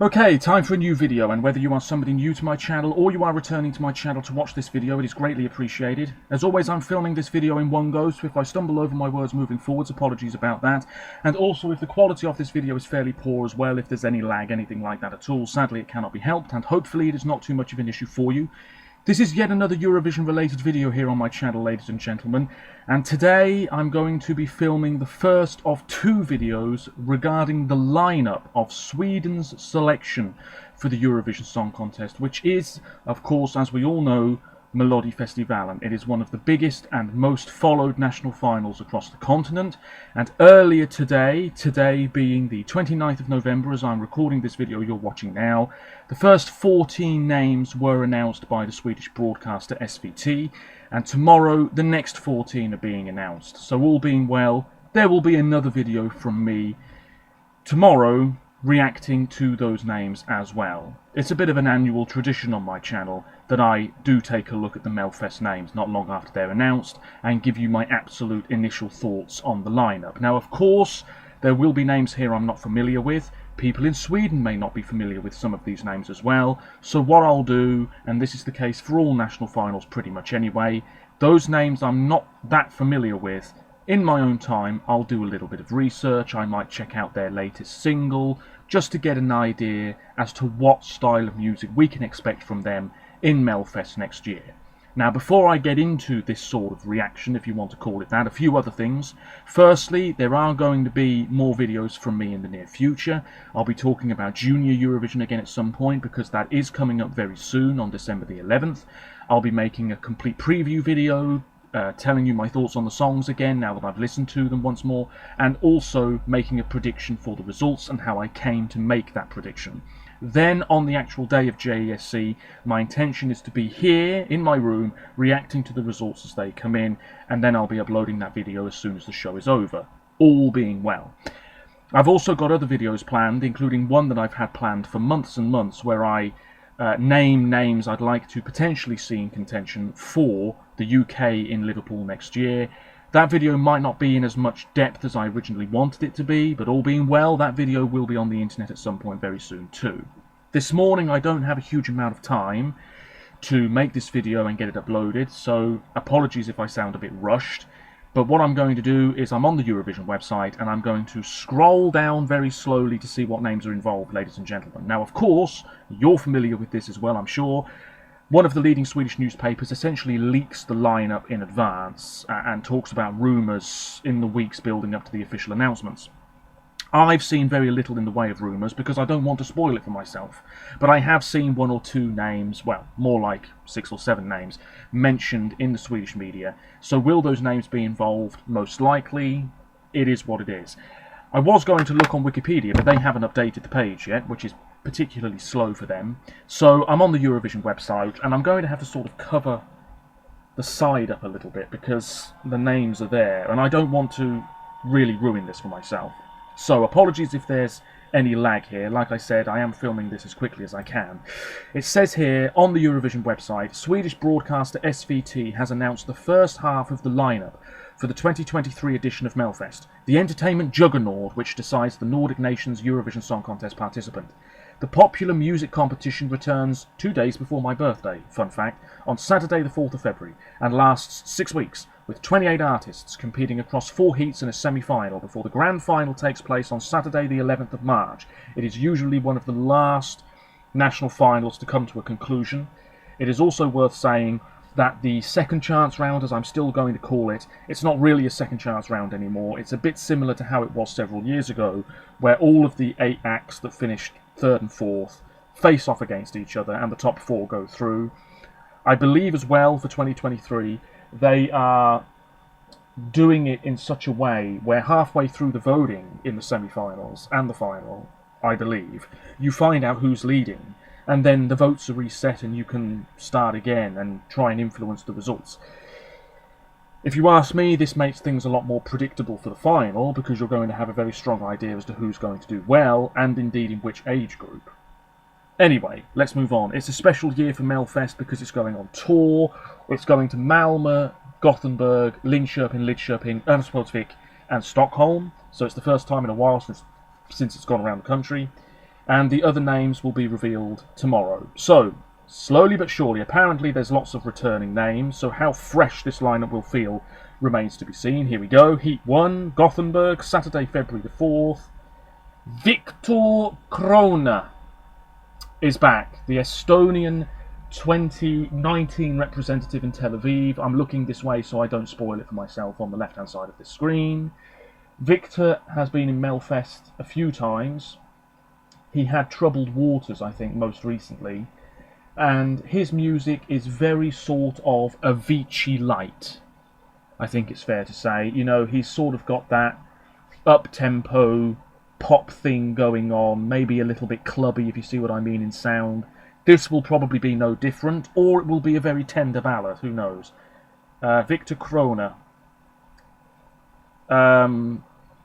Okay, time for a new video, and whether you are somebody new to my channel or you are returning to my channel to watch this video, it is greatly appreciated. As always, I'm filming this video in one go, so if I stumble over my words moving forwards, apologies about that. And also, if the quality of this video is fairly poor as well, if there's any lag, anything like that at all, sadly it cannot be helped, and hopefully it is not too much of an issue for you. This is yet another Eurovision related video here on my channel, ladies and gentlemen, and today I'm going to be filming the first of two videos regarding the lineup of Sweden's selection for the Eurovision Song Contest, which is, of course, as we all know, Melodifestivalen. It is one of the biggest and most followed national finals across the continent, and earlier today being the 29th of November as I'm recording this video you're watching now, the first 14 names were announced by the Swedish broadcaster SVT, and tomorrow the next 14 are being announced. So all being well, there will be another video from me tomorrow reacting to those names as well. It's a bit of an annual tradition on my channel that I do take a look at the Melfest names not long after they're announced and give you my absolute initial thoughts on the lineup. Now, of course, there will be names here I'm not familiar with. People in Sweden may not be familiar with some of these names as well. So what I'll do, and this is the case for all national finals pretty much anyway, those names I'm not that familiar with, in my own time, I'll do a little bit of research. I might check out their latest single, just to get an idea as to what style of music we can expect from them in Melfest next year. Now, before I get into this sort of reaction, if you want to call it that, a few other things. Firstly, there are going to be more videos from me in the near future. I'll be talking about Junior Eurovision again at some point, because that is coming up very soon on December the 11th. I'll be making a complete preview video, telling you my thoughts on the songs again now that I've listened to them once more, and also making a prediction for the results and how I came to make that prediction. Then on the actual day of JESC, my intention is to be here in my room reacting to the results as they come in, and then I'll be uploading that video as soon as the show is over, all being well. I've also got other videos planned, including one that I've had planned for months and months, where I name names I'd like to potentially see in contention for the UK in Liverpool next year. That video might not be in as much depth as I originally wanted it to be, but all being well, that video will be on the internet at some point very soon too. This morning I don't have a huge amount of time to make this video and get it uploaded, so apologies if I sound a bit rushed. But what I'm going to do is I'm on the Eurovision website and I'm going to scroll down very slowly to see what names are involved, ladies and gentlemen. Now, of course, you're familiar with this as well, I'm sure. One of the leading Swedish newspapers essentially leaks the lineup in advance and talks about rumours in the weeks building up to the official announcements. I've seen very little in the way of rumours because I don't want to spoil it for myself, but I have seen one or two names, well, more like 6 or 7 names, mentioned in the Swedish media. So will those names be involved? Most likely. It is what it is. I was going to look on Wikipedia, but they haven't updated the page yet, which is particularly slow for them. So I'm on the Eurovision website, and I'm going to have to sort of cover the side up a little bit because the names are there, and I don't want to really ruin this for myself. So apologies if there's any lag here. Like I said, I am filming this as quickly as I can. It says here on the Eurovision website, Swedish broadcaster SVT has announced the first half of the lineup for the 2023 edition of Melfest, the entertainment juggernaut which decides the Nordic nations' Eurovision Song Contest participant. The popular music competition returns 2 days before my birthday, fun fact, on Saturday the 4th of February, and lasts 6 weeks, with 28 artists competing across 4 heats and a semi-final before the grand final takes place on Saturday the 11th of March. It is usually one of the last national finals to come to a conclusion. It is also worth saying that the second chance round, as I'm still going to call it, it's not really a second chance round anymore. It's a bit similar to how it was several years ago, where all of the 8 acts that finished 3rd and 4th face off against each other and the top 4 go through. I believe as well for 2023 they are doing it in such a way where halfway through the voting in the semi-finals and the final, I believe, you find out who's leading, and then the votes are reset and you can start again and try and influence the results. If you ask me, this makes things a lot more predictable for the final, because you're going to have a very strong idea as to who's going to do well, and indeed in which age group. Anyway, let's move on. It's a special year for Melfest because it's going on tour. It's going to Malmö, Gothenburg, Lidköping, Örnsköldsvik and Stockholm. So it's the first time in a while since it's gone around the country. and the other names will be revealed tomorrow. So, slowly but surely, apparently there's lots of returning names, so how fresh this lineup will feel remains to be seen. Here we go. Heat 1, Gothenburg, Saturday, February the 4th. Viktor Krona is back, the Estonian 2019 representative in Tel Aviv. I'm looking this way so I don't spoil it for myself on the left-hand side of this screen. Victor has been in Melfest a few times. He had Troubled Waters, I think, most recently. And his music is very sort of Avicii light, I think it's fair to say. You know, he's sort of got that up-tempo pop thing going on, maybe a little bit clubby, if you see what I mean, in sound. This will probably be no different, or it will be a very tender ballad, who knows. Viktor Krona.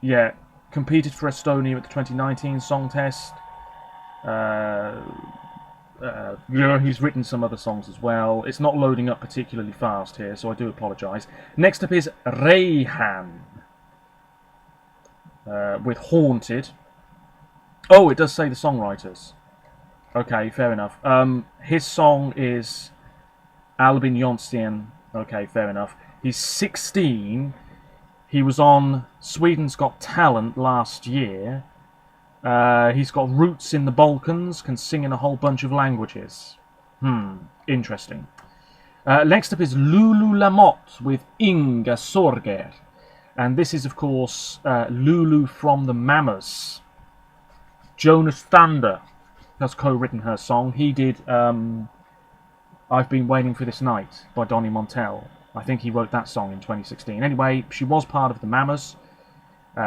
Yeah, competed for Estonia at the 2019 song test. He's written some other songs as well. It's not loading up particularly fast here, so I do apologise. Next up is Reyhan. With Haunted. Oh, it does say the songwriters. Okay, fair enough. His song is Albin Jonsten. Okay, fair enough. He's 16. He was on Sweden's Got Talent last year. He's got roots in the Balkans, can sing in a whole bunch of languages. Interesting. Next up is Lulu Lamotte with Inga Sorger. And this is, of course, Lulu from the Mamas. Jonas Thunder has co-written her song. He did I've Been Waiting for This Night by Donny Montel. I think he wrote that song in 2016. Anyway, she was part of the Mamas.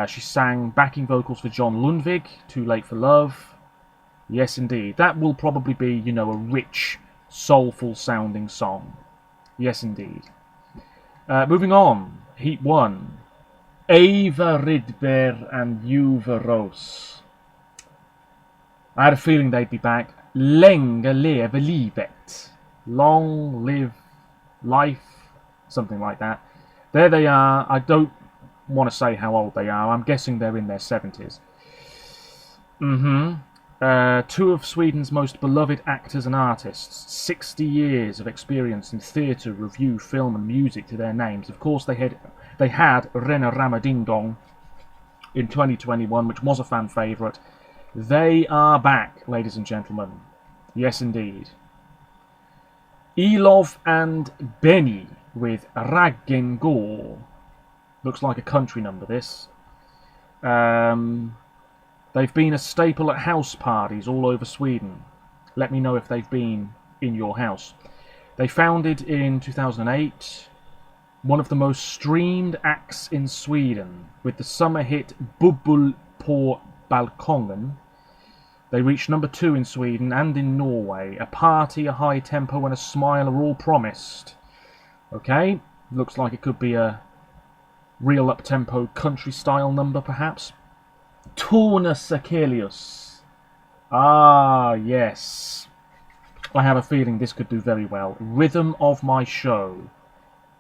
She sang backing vocals for John Lundvik, Too Late for Love. Yes, indeed. That will probably be, you know, a rich, soulful-sounding song. Yes, indeed. Moving on. Heat 1. Eva Rydberg and Uwe Rose. I had a feeling they'd be back. Länge leve livet. Long live life. Something like that. There they are. I don't want to say how old they are. I'm guessing they're in their 70s. Two of Sweden's most beloved actors and artists. 60 years of experience in theatre, review, film and music to their names. Of course, they had Rena Ramadingdong in 2021, which was a fan favourite. They are back, ladies and gentlemen. Yes, indeed. Elov and Benny with Raggengård. Looks like a country number, this. They've been a staple at house parties all over Sweden. Let me know if they've been in your house. They founded in 2008. One of the most streamed acts in Sweden, with the summer hit Bubbel på balkongen. They reached number 2 in Sweden and in Norway. A party, a high tempo and a smile are all promised. Okay, looks like it could be a real up-tempo country-style number, perhaps. Tornus Achilles. Ah, yes. I have a feeling this could do very well. Rhythm of My Show.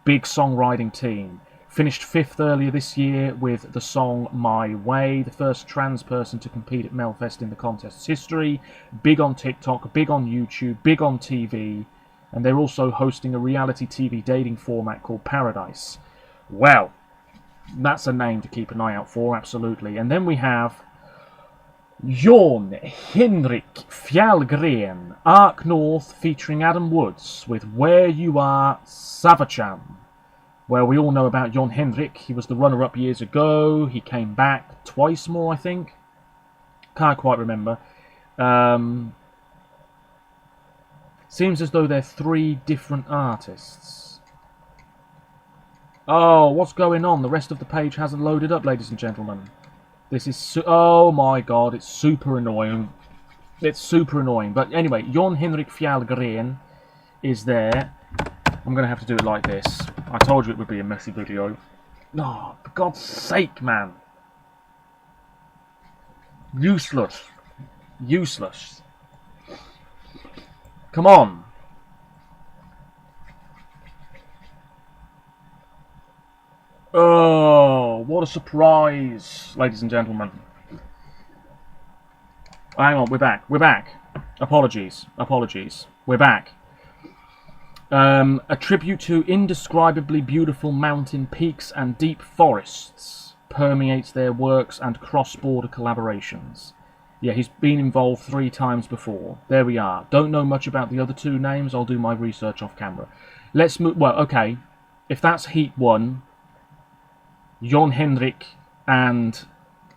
Big songwriting team. Finished 5th earlier this year with the song My Way, the first trans person to compete at Melfest in the contest's history. Big on TikTok, big on YouTube, big on TV. And they're also hosting a reality TV dating format called Paradise. Well, that's a name to keep an eye out for, absolutely. And then we have Jon Henrik Fjällgren, Ark North, featuring Adam Woods with Where You Are, Savachan. Well, we all know about Jon Henrik. He was the runner-up years ago. He came back twice more, I think. Can't quite remember. Seems as though they're 3 different artists. Oh, what's going on? The rest of the page hasn't loaded up, ladies and gentlemen. This is... oh my god, it's super annoying. It's super annoying. But anyway, Jon Henrik Fjällgren is there. I'm going to have to do it like this. I told you it would be a messy video. Oh, for God's sake, man. Useless. Useless. Come on. Oh, what a surprise, ladies and gentlemen. Hang on, we're back. We're back. Apologies. We're back. A tribute to indescribably beautiful mountain peaks and deep forests permeates their works and cross-border collaborations. Yeah, he's been involved 3 times before. There we are. Don't know much about the other 2 names. I'll do my research off camera. Let's move... Well, okay. If that's Heat 1, Jon Henrik and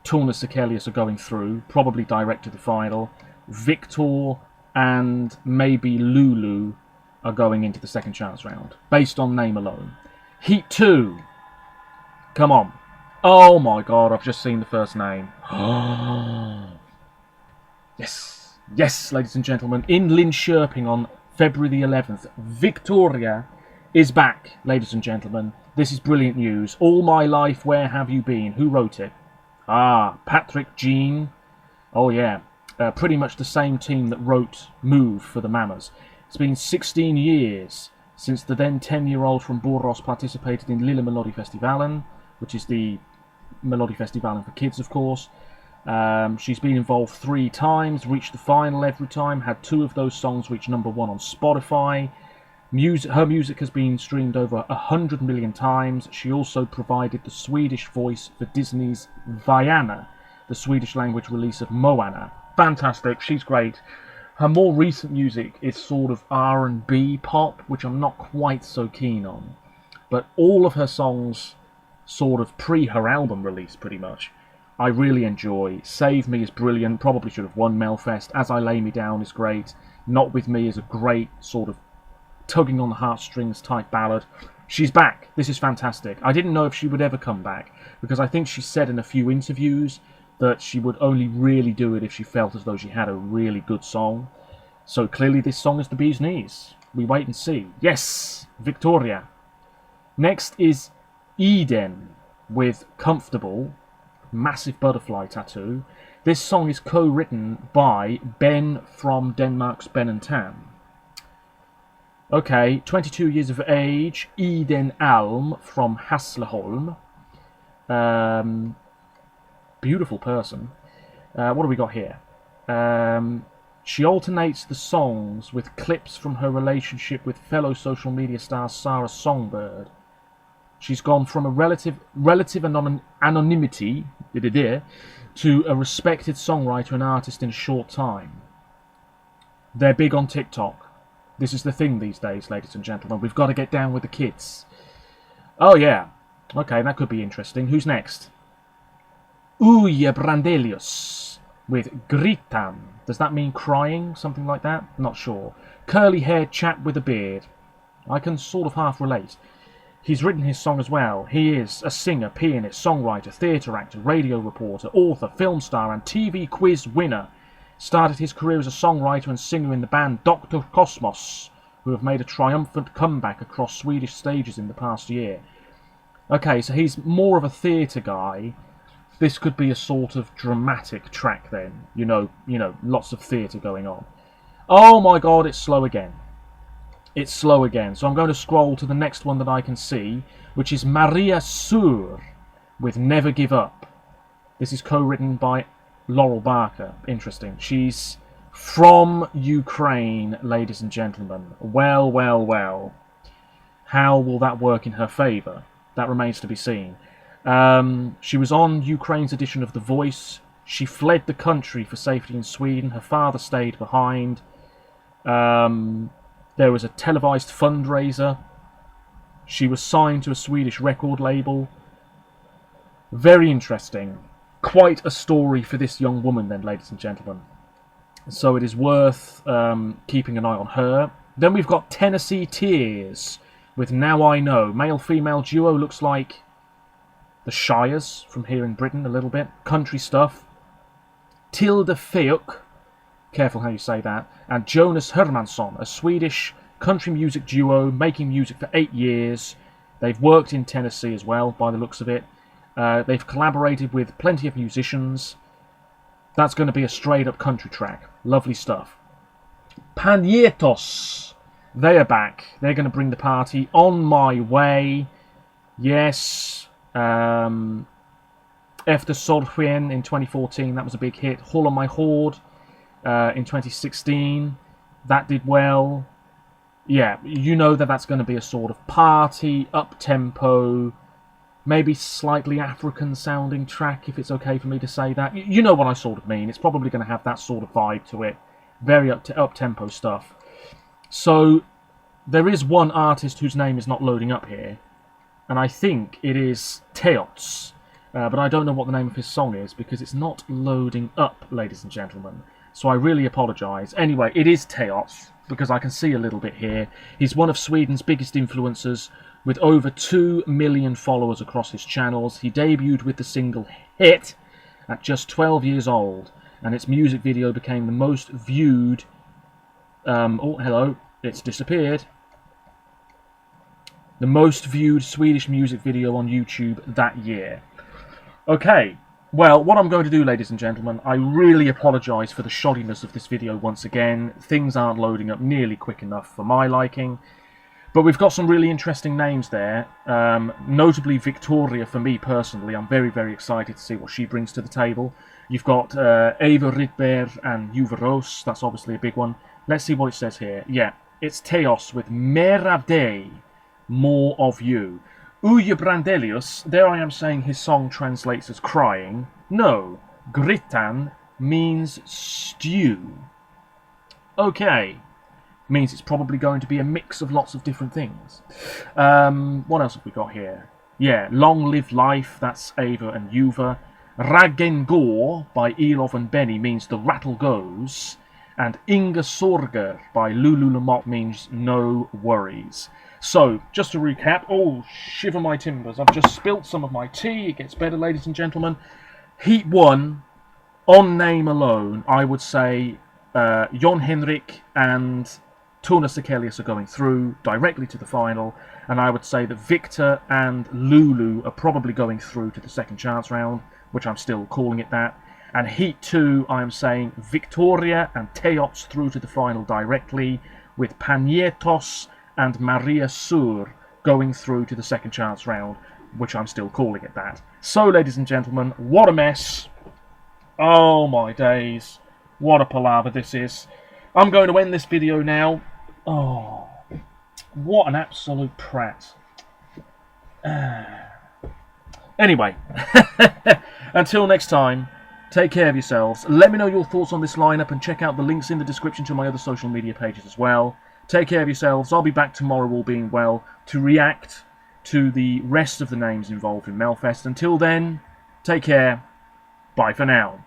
Tone Sekelius are going through, probably direct to the final. Victor and maybe Lulu are going into the second chance round, based on name alone. Heat 2. Come on. Oh my god, I've just seen the first name. Yes. Yes, ladies and gentlemen. In Linköping on February the 11th, Victoria is back, ladies and gentlemen. This is brilliant news. All My Life, Where Have You Been? Who wrote it? Patrick Jean. Oh yeah. Pretty much the same team that wrote Move for the Mamas. It's been 16 years since the then 10-year-old from Borås participated in Lilla Melodifestivalen, which is the Melodifestivalen for kids, of course. She's been involved 3 times, reached the final every time, had 2 of those songs reach #1 on Spotify. Her music has been streamed over 100 million times. She also provided the Swedish voice for Disney's Vaiana, the Swedish language release of Moana. Fantastic, she's great. Her more recent music is sort of R&B pop, which I'm not quite so keen on. But all of her songs, sort of pre her album release pretty much, I really enjoy. Save Me is brilliant, probably should have won Melfest. As I Lay Me Down is great. Not With Me is a great sort of tugging on the heartstrings type ballad. She's back. This is fantastic. I didn't know if she would ever come back, because I think she said in a few interviews that she would only really do it if she felt as though she had a really good song. So clearly this song is the bee's knees. We wait and see. Yes, Victoria. Next is Eden with Comfortable, massive butterfly tattoo. This song is co-written by Ben from Denmark's Ben and Tan. Okay, 22 years of age, Eden Alm from Hässleholm. Beautiful person. What do we got here? She alternates the songs with clips from her relationship with fellow social media star Sarah Songbird. She's gone from a relative anonymity to a respected songwriter and artist in a short time. They're big on TikTok. This is the thing these days, ladies and gentlemen. We've got to get down with the kids. Oh, yeah. Okay, that could be interesting. Who's next? Uja Brandelius with Gritan. Does that mean crying? Something like that? Not sure. Curly-haired chap with a beard. I can sort of half relate. He's written his song as well. He is a singer, pianist, songwriter, theatre actor, radio reporter, author, film star and TV quiz winner. Started his career as a songwriter and singer in the band Dr. Cosmos, who have made a triumphant comeback across Swedish stages in the past year. Okay, so he's more of a theatre guy. This could be a sort of dramatic track then. You know, lots of theatre going on. Oh my god, it's slow again. It's slow again. So I'm going to scroll to the next one that I can see, which is Maria Sur with Never Give Up. This is co-written by Laurel Barker. Interesting. She's from Ukraine, ladies and gentlemen. Well, well, well. How will that work in her favour? That remains to be seen. She was on Ukraine's edition of The Voice. She fled the country for safety in Sweden. Her father stayed behind. There was a televised fundraiser. She was signed to a Swedish record label. Very interesting. Quite a story for this young woman then, ladies and gentlemen. So it is worth keeping an eye on her. Then we've got Tennessee Tears with Now I Know. Male-female duo, looks like the Shires from here in Britain a little bit. Country stuff. Tilde Feuk, careful how you say that, and Jonas Hermansson, a Swedish country music duo making music for 8 years. They've worked in Tennessee as well, by the looks of it. They've collaborated with plenty of musicians. That's going to be a straight-up country track. Lovely stuff. Panietos. They are back. They're going to bring the party. On My Way. Yes. Efter Solsken in 2014. That was a big hit. Håll on My Horde. in 2016. That did well. Yeah, you know that that's going to be a sort of party, up-tempo, maybe slightly African-sounding track, if it's okay for me to say that. You know what I sort of mean. It's probably going to have that sort of vibe to it. Very up-tempo stuff. So, there is one artist whose name is not loading up here, and I think it is Teots. But I don't know what the name of his song is, because it's not loading up, ladies and gentlemen. So I really apologise. Anyway, it is Teots, because I can see a little bit here. He's one of Sweden's biggest influencers, with over 2 million followers across his channels. He debuted with the single Hit at just 12 years old, and its music video became the most viewed... oh, hello, it's disappeared. The most viewed Swedish music video on YouTube that year. Okay, well, what I'm going to do, ladies and gentlemen, I really apologise for the shoddiness of this video once again. Things aren't loading up nearly quick enough for my liking. But we've got some really interesting names there, notably Victoria for me personally. I'm very, very excited to see what she brings to the table. You've got Eva Rydberg and Juve Roos, that's obviously a big one. Let's see what it says here. Yeah, it's Teos with Mer av dig, More of You. Uje Brandelius, there I am saying his song translates as crying. No, Grytan means stew. Okay. Means it's probably going to be a mix of lots of different things. What else have we got here? Yeah, Long Live Life, that's Ava and Juve. Ragengor by Elov and Benny means the rattle goes. And Inga Sorger by Lulu Lamotte means no worries. So, just to recap, oh, shiver my timbers, I've just spilt some of my tea. It gets better, ladies and gentlemen. Heat 1, on name alone, I would say Jon Henrik and Tuna Sekelius are going through directly to the final, and I would say that Victor and Lulu are probably going through to the second chance round, which I'm still calling it that. And Heat 2, I am saying Victoria and Teots through to the final directly, with Panietos and Maria Sur going through to the second chance round, which I'm still calling it that. So, ladies and gentlemen, what a mess. Oh my days. What a palaver this is. I'm going to end this video now. Oh, what an absolute prat. Anyway, until next time, take care of yourselves. Let me know your thoughts on this lineup and check out the links in the description to my other social media pages as well. Take care of yourselves. I'll be back tomorrow, all being well, to react to the rest of the names involved in Melfest. Until then, take care. Bye for now.